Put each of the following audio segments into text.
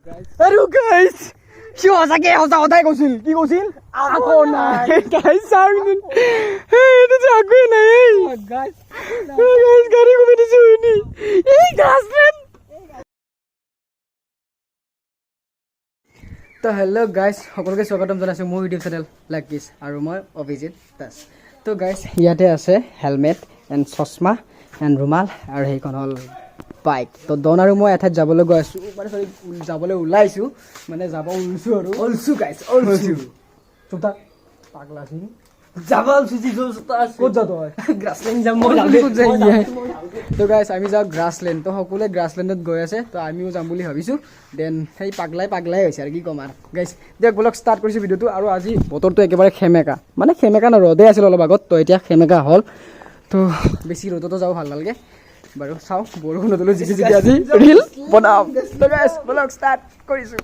আৰু গাইস সি সঁচাকে সঁচা কথাই কৈছিল কি কৈছিল আকৌ নাই গাইস চাওকচোন এইটো যে আকৌ নাই গাইস গাড়ী কমে দিছো নি এই গাছমেন তো হেল্ল' গাইস সকলোকে স্বাগতম জনাইছোঁ মোৰ ইউটিউব চেনেল লাকিছ আৰু মই অভিজিত দাস তো গাইস ইয়াতে আছে হেলমেট এণ্ড চশমা এণ্ড ৰুমাল আৰু সেইখন হ'ল বাইক তো ডন আৰু মই এঠাইত যাবলৈ গৈ আছোঁ মানে চৰি যাবলৈ ওলাইছোঁ মানে যাব ওলছোঁ আৰু ওলছোঁ গাইছ ওলছোঁ চুতা পাগলা আছিল যাব ওলছি ক'ত যা তই গ্ৰাছলেণ্ড যাম মই তো গাইছ আমি যাওঁ গ্ৰাছলেণ্ড তো সকলোৱে গ্ৰাছলেণ্ডত গৈ আছে তো আমিও যাম বুলি ভাবিছোঁ দেন সেই পাগলাই হৈছে আৰু কি ক'ম আৰু গাইছ দিয়ক বলক ষ্টাৰ্ট কৰিছোঁ ভিডিঅ'টো আৰু আজি বতৰটো একেবাৰে খেমেকা মানে খেমেকা ন ৰ'দে আছিল অলপ আগত তো এতিয়া খেমেকা হ'ল তো বেছি ৰ'দতো যাব ভাল নালাগে বাৰু চাওঁ বৰষুণ নদলোঁ জিকি আজি ৰিল বনাম তো গাইছ বলক ষ্টাৰ্ট কৰিছোঁ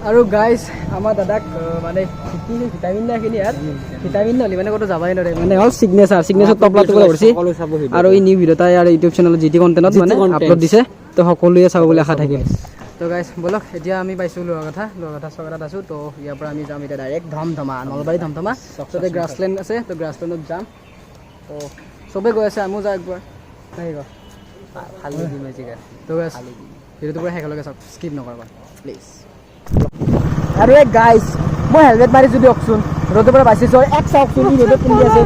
আৰু গাইছ আমাৰ দাদাক মানে ভিটামিন নাখিনি আৰু ভিটামিন নহ'লে মানে ক'তো যাবাই নোৱাৰে মানে হ'ল চিগনেচাৰ টপলাটো কৰিছে আৰু এই নিউ ভিডিঅ' এটা ইয়াৰ ইউটিউব চেনেলত জি টি কণ্টেণ্টত মানে আপলোড দিছে তো সকলোৱে চাব বুলি আশা থাকিল তো গাইছ বলক এতিয়া আমি পাইছোঁ লোৱাকঠা চকাত আছোঁ তো ইয়াৰ পৰা আমি যাম এতিয়া ডাইৰেক্ট ধমধমা নলবাৰী ধমধমা তাতে গ্ৰাছলেণ্ড আছে তো গ্ৰাছলেণ্ডত যাম তো চবেই গৈ আছে আমিও যাওঁ একবাৰ আহিব ভাল তো গাইছ ভিডিঅ'টো পৰা শেষলৈকে চাওক স্কিপ নকৰিবা প্লিজ আৰু এই গাইছ মই হেলমেট মাৰিছোঁ দিয়কচোন ৰ'দৰ পৰা বাচিছোঁ এক চাওকচোন ৰ'দত পিন্ধি আছে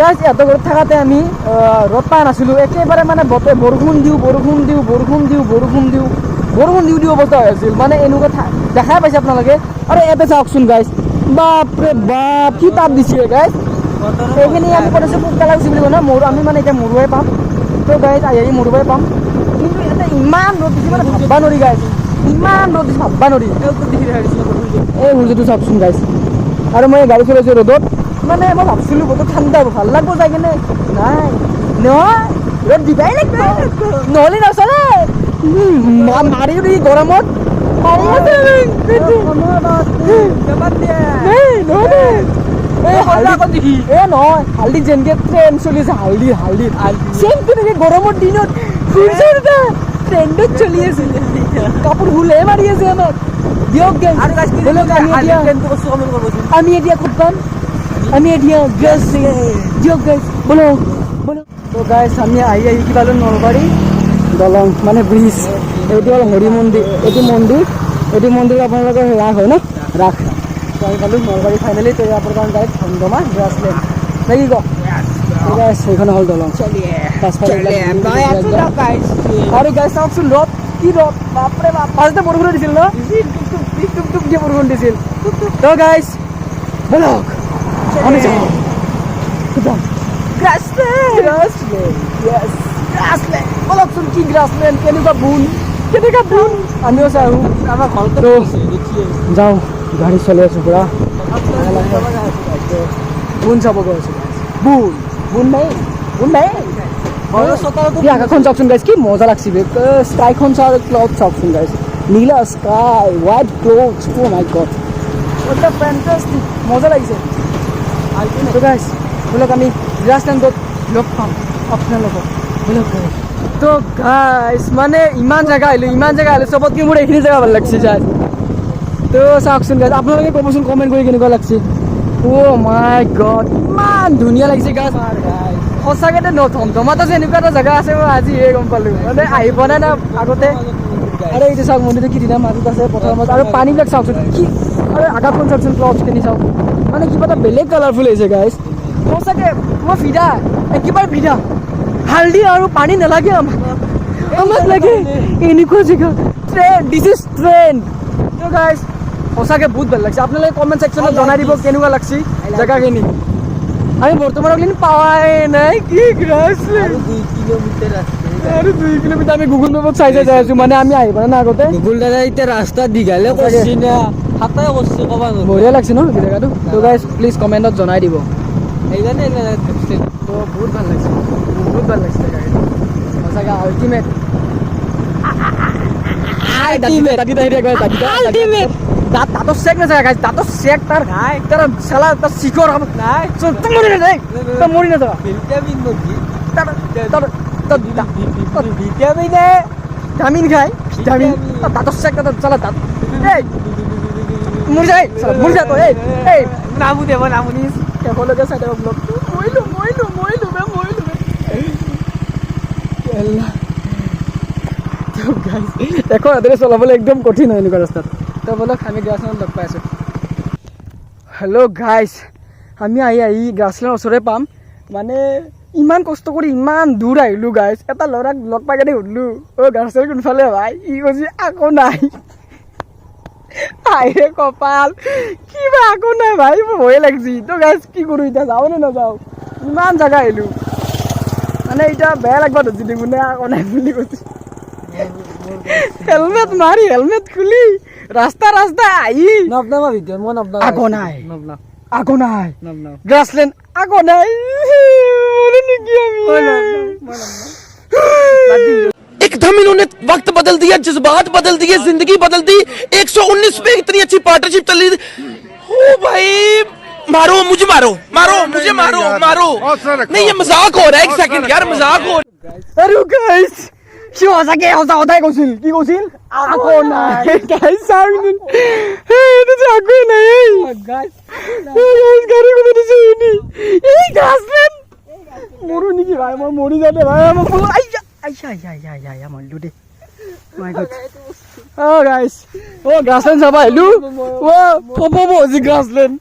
গাইছ ইহঁতৰ ঘৰত থাকোঁতে আমি ৰ'দ পোৱা নাছিলোঁ একেবাৰে মানে বৰষুণ দিওঁ অৱস্থা হৈ আছিল মানে এনেকুৱা দেখাই পাইছে আপোনালোকে আৰু ইয়াতে চাওকচোন গাইছ বাপৰে বাপ কি তাপ দিছে গাইছ সেইখিনি আমি কৰিছোঁ পোক পেলাইছোঁ বুলি কয় ন আমি মানে এতিয়া মৰুৱাই পাম তো গাইছ আহি মৰুৱাই পাম কিন্তু ইয়াতে ইমান ৰ'দ দিছে মানে ভাবিব নোৱাৰি গাইছ ইমান ৰ'দ দিছে ভাবিব নোৱাৰি এই সূৰ্যটো চাওকচোন গাইছ আৰু মই গাড়ী চলাইছোঁ ৰ'দত মানে মই ভাবছিলোঁ বতৰ ঠাণ্ডা হ'ব ভাল লাগব যায় কিনে নাই নহয় ৰ'দ দিবাই লাগিব নহ'লে নচলে মাৰি দিবি গৰমত নহয় হালদি যেনেকৈ ট্ৰেইন চলি আছে হালদি চেম তেনেকৈ গৰমৰ দিনত ট্ৰেণ্ডত চলি আছে কাপোৰ হুলে মাৰি আছে আমাক দিয়ক আমি এতিয়া ক'ত পাম আমি এতিয়া দিয়ক গাইছ বলক তো গাইছ আমি আহি কি পালোঁ নলবাৰী দলং মানে ব্ৰিজ এইটো হ'ল হৰি মন্দিৰ এইটো মন্দিৰ আপোনালোকৰ ৰাস হয় ন ৰাস তো আমি পালোঁ নলবাৰী ফাইনেলি তো ইয়াৰ পৰা গাইছ ধমধমা গ্ৰাছলেণ্ড নে কি কওঁ গাইছ সেইখন হ'ল দলং আৰু গাইছ চাওকচোন ৰ'দ কি ৰ'দ বাপৰে বাপ পাছতে বৰষুণ দিছিল ন টুক দিয়ে বৰষুণ দিছিল তো গাইছ বলক আমি যাওঁ গ্ৰাছলেণ্ড বলকচোন কি গ্ৰাছলেণ্ড কেনেকুৱা বুন আমিও চাওঁ আমাৰ ঘৰতো যাওঁ গাড়ী চলাই আছোঁ পূৰা বুন চাব গৈ আছোঁ বুন নাই আকাশখন চাওকচোন গাইছ কি মজা লাগছে স্কাইখন চাওঁ আৰু ক্লাউড চাওকচোন গাইছ নীলা sky white clouds O' my god what the fantastic মজা লাগিছে তো গাইছ বলক আমি গ্ৰাছলেণ্ডত লগ পাম আপোনালোকক বলক গাইছ তো গাইছ মানে ইমান জেগা আহিলোঁ চবতকৈ মোৰ এইখিনি জেগা ভাল লাগছে যাই তো চাওকচোন গাইছ আপোনালোকে ক'বচোন কমেণ্ট কৰি কেনেকুৱা লাগছে অ' মাই গড ইমান ধুনীয়া লাগিছে গাইছ সঁচাকৈ ধমধমাটো যে এনেকুৱা এটা জেগা আছে মই আজিহে গম পালোঁ মানে আহি পোৱা নাই না আগতে আৰু এইটো চাওক মন্দিৰটো কি ধুনীয়া মাজত আছে পথাৰৰ মাজত আৰু পানীবিলাক চাওকচোন কি আৰু আকাশখন চাওকচোন ক্লাউডছখিনি চাওক মানে কিবা এটা বেলেগ কালাৰফুল হৈছে গাইছ সঁচাকৈ মই ফিদা একেবাৰে ফিদা হালধি আৰু পানী নালাগে আমাক লাগে এনেকুৱা জেগা দিছ ইজ ট্ৰেণ্ড তো গাইছ সঁচাকৈ বহুত ভাল লাগিছে আপোনালোকে কমেণ্ট ছেকশ্যনত জনাই দিব কেনেকুৱা লাগছে জেগাখিনি আমি বৰ্তমানক দিন পাৱাই নাই কি আৰু 2 কিলোমিটাৰ আমি গুগল মেপত চাই যাই আছোঁ মানে আমি আহি পোৱা নাই আগতে গুগল দাদা এতিয়া ৰাস্তা দীঘালে কৰিছে না হাতাই কৰিছে ক'ব নোৱাৰোঁ বঢ়িয়া লাগছে ন জেগাটো তো গাইছ প্লিজ কমেণ্টত জনাই দিব সেইকাৰণে তো বহুত ভাল লাগিছে জেগাখিনি সঁচাকৈ আল্টিমেট দাঁতৰ চেক নাযায় গাইছ দাঁতৰ চেক তাৰ চেলা তাৰ চিকৰ নাই তই মৰি নাযাবা ভিটামিন ভিটামিনে ভিটামিন খাই ভিটামিন দাঁতৰ চেক দাঁত চালা দাঁত এই মোৰ যাই মোৰ যা তই এই নামু দেব নামু নিস কেবলকে চাই দেব ব্লগ মইলো কেলা তো গাইস এখন আদৰে চলাবলৈ একদম কঠিন হয় এনেকুৱা ৰাস্তাত তো বলক আমি গ্ৰাছলেণ্ড লগ পাই আছো হেল্ল' গাইস আমি আহি গ্ৰাছলেণ্ড ওচৰে পাম মানে ইমান কষ্ট কৰি ইমান দূৰ আহিলোঁ গাইছ এটা ল'ৰাক লগ পাই কেনে সুধিলোঁ অ' গ্ৰাছলেণ্ড কোনফালে ভাই ই কৈছে আকৌ নাই আহে কপাল কিবা আকৌ নাই ভাই মোৰ ভয়ে লাগিছে তো গাইছ কি কৰোঁ এতিয়া যাওঁ নে নাযাওঁ ইমান জেগা আহিলোঁ মানে এতিয়া বেয়া লাগবা ধৰিছে দেখোন আকৌ নাই বুলি কৈছে হেলমেট মাৰি হেলমেট খুলি ৰাস্তা আহি নবনামা ভিডিঅ' মই নবনাম আকৌ নাই নবনাম আকৌ নাই নবনাম গ্ৰাছলেণ্ড আকৌ নাই নেকি আমি एकदम इन्होंने वक्त बदल दिया जज्बात बदल दिए जिंदगी बदल दी 119 पे इतनी अच्छी पार्टनरशिप चल रही ओ भाई मारो मुझे मारो नहीं ये मजाक हो रहा है एक सेकंड यार मजाक हो আৰু গাইছ সি সঁচাকৈ সদায় কৈছিল কি কৈছিল আকৌ নাই গাইছ চাওকচোন এইটো যে আকৌ নাই গাইছ গাড়ী কোনে দিছে এই গ্ৰাছলেণ্ড মৰো নেকি ভাই মই মৰি যাওঁ দে ভাই আইয়া মৰিলোঁ দেই মাই গড অ' গাইছ অ' গ্ৰাছলেণ্ড চাব আহিলোঁ অ' পপব হৈছে গ্ৰাছলেণ্ড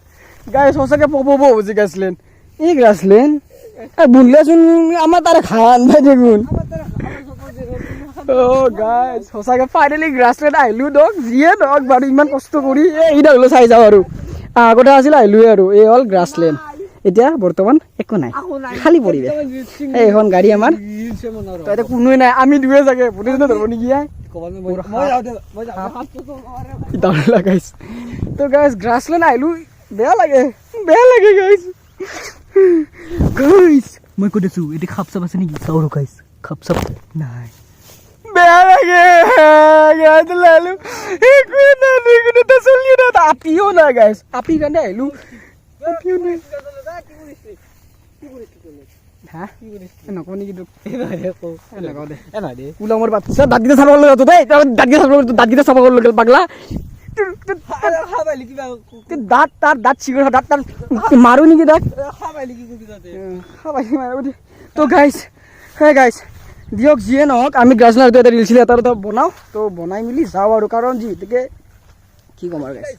গাইছ সঁচাকৈ পপব হৈছে গ্ৰাছলেণ্ড এই গ্ৰাছলেণ্ড বুলিলেচোন আমাৰ তাৰে খান ভাই দেখোন অ' গাইছ সঁচাকৈ ফাইনেলি গ্ৰাছলেণ্ড আহিলোঁ দক যিয়ে দক বাৰু ইমান কষ্ট কৰি এইডাল হ'লেও চাই যাওঁ আৰু আগতে আছিল আহিলোঁৱে আৰু এই হ'ল গ্ৰাছলেণ্ড এতিয়া বৰ্তমান একো নাই খালী পৰিৱেশ এইখন গাড়ী আমাৰ তই কোনোৱে নাই আমি দুয়ে চাগে পুলিচে ধৰিব নেকি গাইছ তো গাইছ গ্ৰাছলেণ্ড আহিলোঁ বেয়া লাগে গাইছ মই কৈ দিছোঁ এতিয়া খাপ চাপ আছে নেকি চাওঁ গাইছ খাপ চাপ নাই বেয়া লাগে আপিও নাই গাইছ আপি কাৰণে আহিলোঁ আপিও নাই নকওঁ নেকি ওলামৰ বাচ্চা দাঁতকেইটা চাব গ'লো দেই দাঁতকেইটা চাব গ'লো পাগলা দাঁত দাঁত চিগৰ দাঁত তাৰ মাৰো নেকি দাঁত তো গাইছ দিয়ক যিয়ে নহওক আমি গ্ৰাছলেণ্ড এটা ৰিলছিল এটা বনাওঁ তো বনাই মেলি যাওঁ আৰু কাৰণ যিহেতুকে কি ক'ম আৰু গাইছ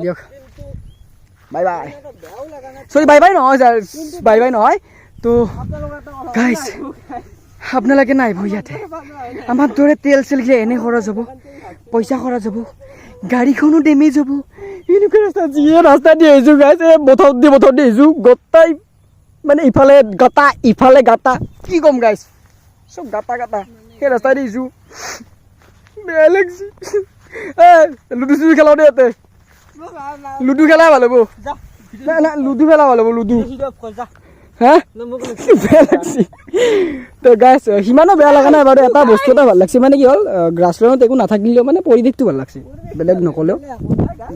দিয়ক বাই চৰি বাই নহয় তো গাইছ আপোনালোকে নাহিব ইয়াতে আমাৰ দৰে তেল গিলা এনে খৰচ হ'ব পইচা খৰচ হ'ব গাড়ীখনো ডেমেজ হ'ব এনেকুৱা ৰাস্তা যিয়ে ৰাস্তা দি আহিছোঁ গাইছ বথৰ দি আহিছোঁ গোটাই মানে ইফালে গাটা কি ক'ম গাইছ চব গাটা সেই ৰাস্তাই দি আহিছোঁ বেয়া লাগিছে লুডু চুডু খেলাওঁ দে ইয়াতে লুডু খেলাই ভাল হ'ব লুডু খেলা ভাল হ'ব লুডু হা বেয়া লাগছে তো গাইছ সিমানো বেয়া লগা নাই বাৰু এটা বস্তু এটা ভাল লাগছে মানে কি হ'ল গ্ৰাছলেণ্ডত একো নাথাকিলেও মানে পৰিৱেশটো ভাল লাগছে বেলেগ নক'লেও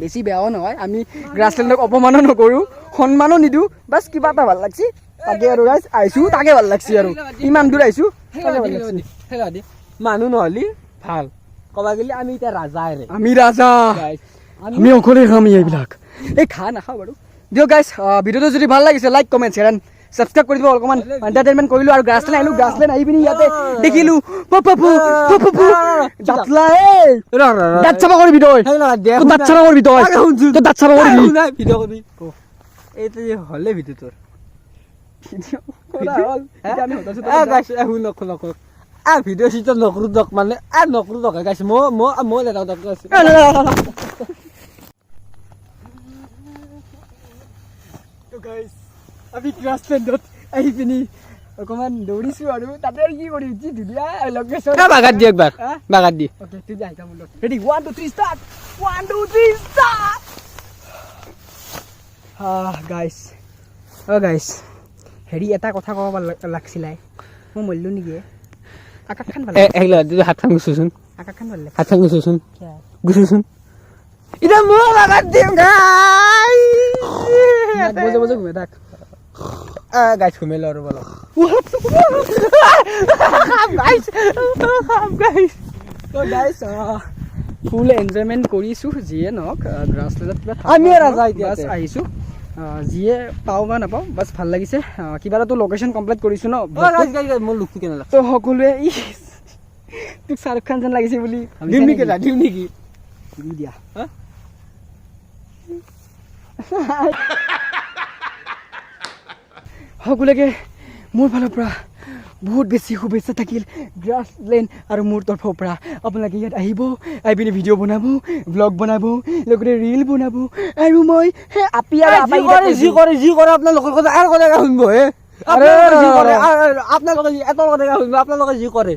বেছি বেয়াও নহয় আমি গ্ৰাছলেণ্ডক অপমানো নকৰোঁ সন্মানো নিদিওঁ বাছ কিবা এটা ভাল লাগছে তাকে আৰু গাইছ আহিছোঁ তাকে ভাল লাগছে আৰু ইমান দূৰ আহিছোঁ তাকে ভাল লাগছে মানুহ নহ'লি ভাল ক'বা গ'লে আমি এতিয়া আমি ৰাজা আমি অকলে খাম এইবিলাক এই খা নাখাওঁ বাৰু দিয়ক গাইছ ভিডিঅ'টো যদি ভাল লাগিছে like comment share and subscribe কৰি দিব অকণমান এণ্টাৰটেইনমেণ্ট কৰিলোঁ আৰু গ্ৰাছলেণ্ড আহি পিনি ইয়াতে দেখিলোঁ দাঁত চাফা কৰিবি তই দাঁত চাফা কৰিবি এইটো হ'লে ভিডিঅ'টোৰ ভিডিঅ' চিডিঅ' নকৰোঁ দক মানে নকৰোঁ দক গাইছে মই লেটাও দক আমি গ্ৰাছলেণ্ডত আহি পিনি অকণমান দৌৰিছোঁ আৰু তাতে আৰু কি কৰিম যি ধুনীয়া লোকেশ্যন বাগাত দি একবাৰ বাগাত দি অ'কে তুই যাই মোৰ লগত ৰেডি 1 2 3 ষ্টাৰ্ট 1 2 3 ষ্টাৰ্ট গাইছ হেৰি এটা কথা ক'ব লাগছিলে মই মৰিলোঁ নেকি আকাশখন ভাল হাতখন গুচোচোন আকাশখন ভাল লাগে হাতখন গুচোচোন এতিয়া মই বাগাত দিম বজে ঘুমে থাক গাইছ ঘুমেলো আৰু বলক গাইছ তো গাইছ ফুল এনজয়মেণ্ট কৰিছোঁ যিয়ে নহওক গ্ৰাছলেণ্ডত কিবা আমি ৰাজা এতিয়া বাছ আহিছোঁ যিয়ে পাওঁ বা নাপাওঁ বাছ ভাল লাগিছে কিবা এটাতো লোকেশ্যন কমপ্লিট কৰিছোঁ ন মোৰ লুকটো কেনে লাগে তো সকলোৱে তোক শ্বাহৰুখ খান যেন লাগিছে বুলি দিম নেকি দিম নেকি দি দিয়া সকলোকে মোৰ ফালৰ পৰা বহুত বেছি শুভেচ্ছা থাকিল গ্ৰাছলেণ্ড আৰু মোৰ তৰফৰ পৰা আপোনালোকে ইয়াত আহিব আহি পিনে ভিডিঅ' বনাব ব্লগ বনাব লগতে ৰীল বনাব আৰু মই আপি আৰু যি কৰে আপোনালোকৰ কথা আৰু কথা শুনিব হে আপোনালোকে এটা কথা শুনিব আপোনালোকে যি কৰে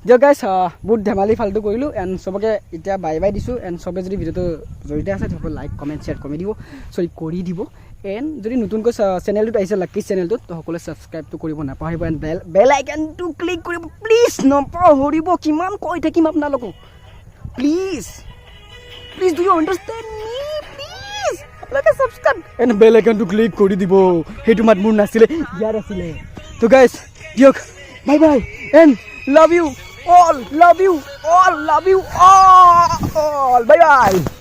দিয়ক গাইছ বহুত ধেমালি ফাল্টু কৰিলোঁ এণ্ড চবকে এতিয়া বাই বাই দিছোঁ এণ্ড চবে যদি ভিডিঅ'টো জড়িত আছে তেওঁলোকে লাইক কমেণ্ট শ্বেয়াৰ কৰি দিব এণ্ড যদি নতুনকৈ চেনেলটোত আহিছে লাকিজ চেনেলটোত তো সকলোৱে ছাবস্ক্ৰাইবটো কৰিব নাপাহৰিব এণ্ড বেল আইকনটো ক্লিক কৰিব প্লিজ নপাহৰিব কিমান কৈ থাকিম আপোনালোকক please do you understand me please আপোনালোকে ছাবস্ক্ৰাইব এণ্ড বেল আইকনটো ক্লিক কৰি দিব সেইটো মাত মোৰ নাছিলে ইয়াৰ আছিলে তো গাইছ দিয়ক bye bye and love you all bye bye